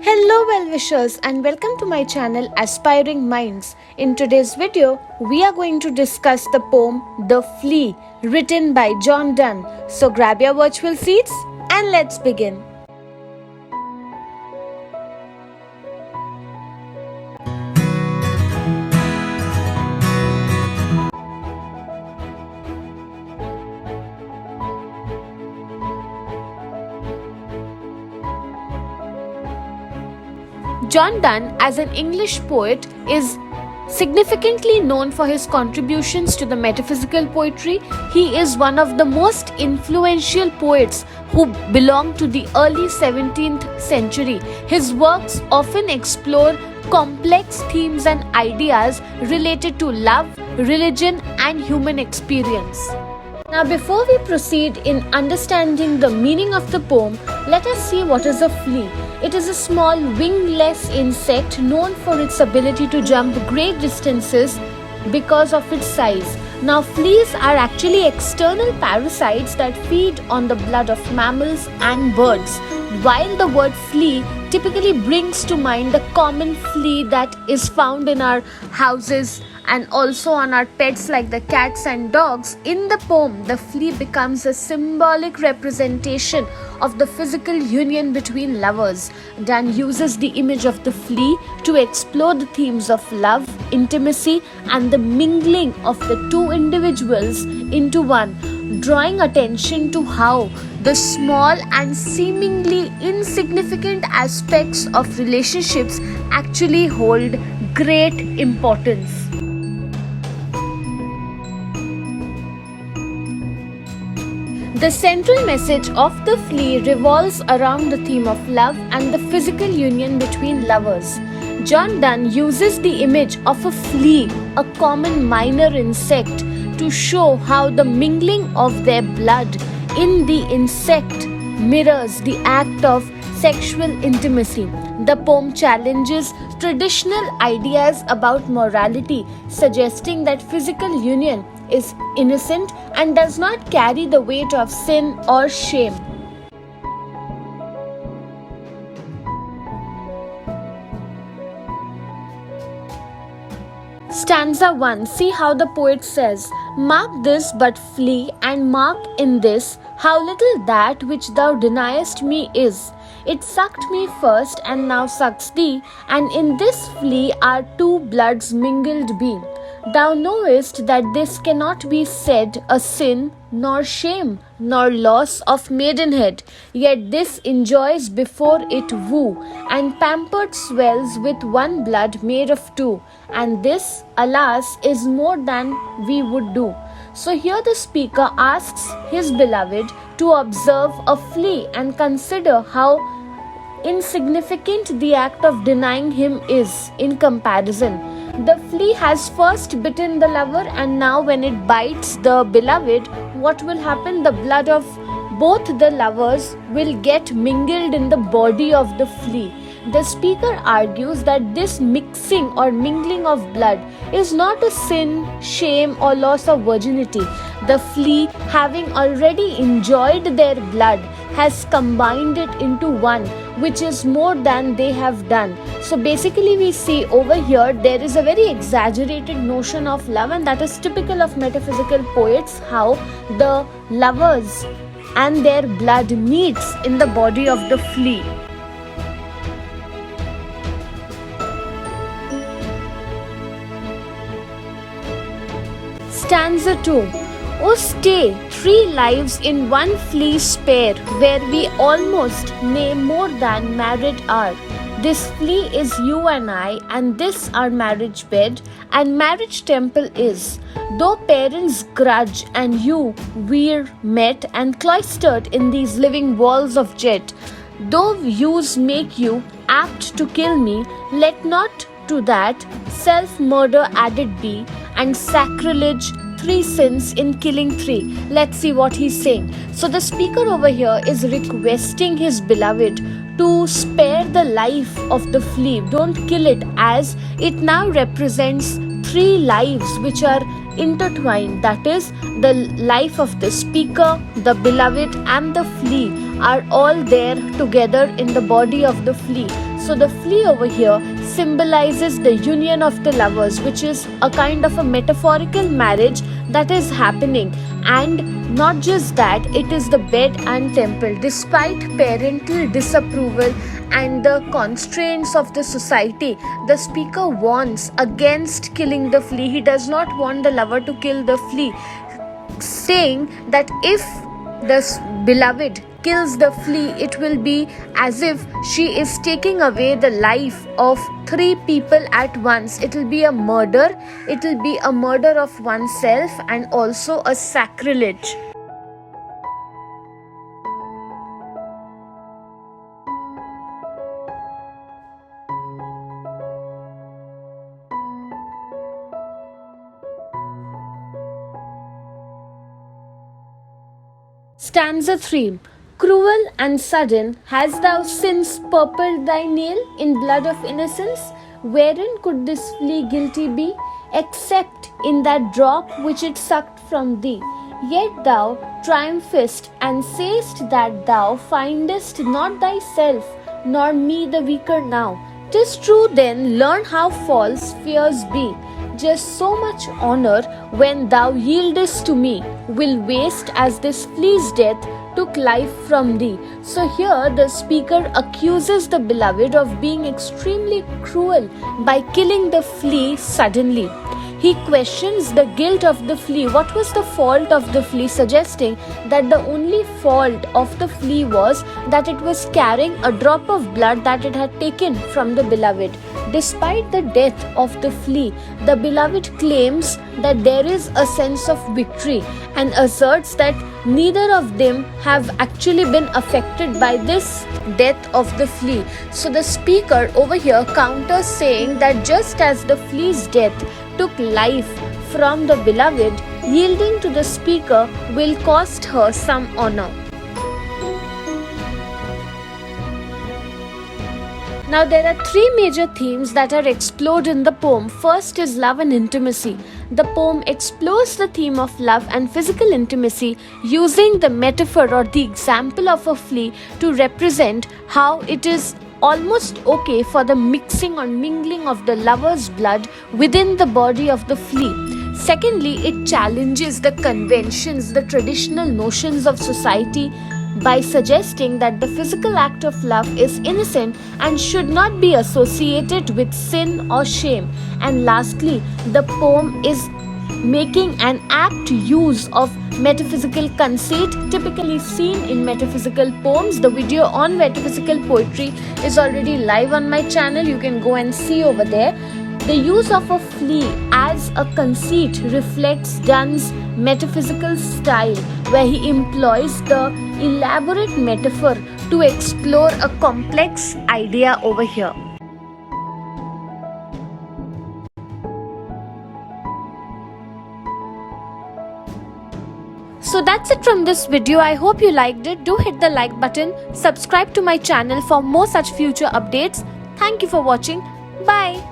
Hello well-wishers and welcome to my channel Aspiring Minds. In today's video, we are going to discuss the poem The Flea written by John Donne. So grab your virtual seats and let's begin. John Donne, as an English poet, is significantly known for his contributions to the metaphysical poetry. He is one of the most influential poets who belong to the early 17th century. His works often explore complex themes and ideas related to love, religion, and human experience. Now, before we proceed in understanding the meaning of the poem, let us see what is a flea. It is a small wingless insect known for its ability to jump great distances because of its size. Now, fleas are actually external parasites that feed on the blood of mammals and birds. While the word flea typically brings to mind the common flea that is found in our houses and also on our pets like the cats and dogs, in the poem, the flea becomes a symbolic representation of the physical union between lovers. Donne uses the image of the flea to explore the themes of love, intimacy, and the mingling of the two individuals into one, drawing attention to how the small and seemingly insignificant aspects of relationships actually hold great importance. The central message of the flea revolves around the theme of love and the physical union between lovers. John Donne uses the image of a flea, a common minor insect, to show how the mingling of their blood in the insect mirrors the act of sexual intimacy. The poem challenges traditional ideas about morality, suggesting that physical union is innocent and does not carry the weight of sin or shame. Stanza 1. See how the poet says, "Mark this but flee, and mark in this how little that which thou deniest me is. It sucked me first, and now sucks thee, and in this flea our two bloods mingled be. Thou knowest that this cannot be said a sin, nor shame, nor loss of maidenhead, yet this enjoys before it woo, and pampered swells with one blood made of two, and this, alas, is more than we would do." So here the speaker asks his beloved to observe a flea and consider how insignificant the act of denying him is in comparison. The flea has first bitten the lover, and now when it bites the beloved, what will happen? The blood of both the lovers will get mingled in the body of the flea. The speaker argues that this mixing or mingling of blood is not a sin, shame, or loss of virginity. The flea, having already enjoyed their blood, has combined it into one, which is more than they have done. So basically we see over here there is a very exaggerated notion of love, and that is typical of metaphysical poets, how the lovers and their blood meets in the body of the flea. Stanza 2. Oh stay, 3 lives in one flea spare, where we almost, nay more than married are. This flea is you and I, and this our marriage bed, and marriage temple is. Though parents grudge, and you, we're met and cloistered in these living walls of jet. Though views make you apt to kill me, let not to that self-murder added be, and sacrilege 3 sins in killing 3. Let's see what he's saying. So the speaker over here is requesting his beloved to spare the life of the flea. Don't kill it, as it now represents 3 lives which are intertwined. That is, the life of the speaker, the beloved, and the flea are all there together in the body of the flea. So the flea over here symbolizes the union of the lovers, which is a kind of a metaphorical marriage that is happening. And not just that, it is the bed and temple. Despite parental disapproval and the constraints of the society, the speaker warns against killing the flea. He does not want the lover to kill the flea, saying that if the beloved kills the flea, it will be as if she is taking away the life of 3 people at once. It will be a murder. It will be a murder of oneself and also a sacrilege. Stanza 3. Cruel and sudden hast thou since purpled thy nail in blood of innocence? Wherein could this flea guilty be, except in that drop which it sucked from thee? Yet thou triumphest and sayest that thou findest not thyself, nor me the weaker now. 'Tis true then, learn how false fears be. Just so much honor when thou yieldest to me will waste as this flea's death took life from thee. So here the speaker accuses the beloved of being extremely cruel by killing the flea suddenly. He questions the guilt of the flea. What was the fault of the flea? Suggesting that the only fault of the flea was that it was carrying a drop of blood that it had taken from the beloved. Despite the death of the flea, the beloved claims that there is a sense of victory and asserts that neither of them have actually been affected by this death of the flea. So the speaker over here counters, saying that just as the flea's death took life from the beloved, yielding to the speaker will cost her some honor. Now there are 3 major themes that are explored in the poem. First is love and intimacy. The poem explores the theme of love and physical intimacy using the metaphor or the example of a flea to represent how it is almost okay for the mixing or mingling of the lover's blood within the body of the flea. Secondly, it challenges the conventions, the traditional notions of society by suggesting that the physical act of love is innocent and should not be associated with sin or shame. And lastly, the poem is making an apt use of metaphysical conceit typically seen in metaphysical poems. The video on metaphysical poetry is already live on my channel. You can go and see over there. The use of a flea as a conceit reflects Donne's metaphysical style, where he employs the elaborate metaphor to explore a complex idea over here. So that's it from this video. I hope you liked it. Do hit the like button, subscribe to my channel for more such future updates. Thank you for watching. Bye.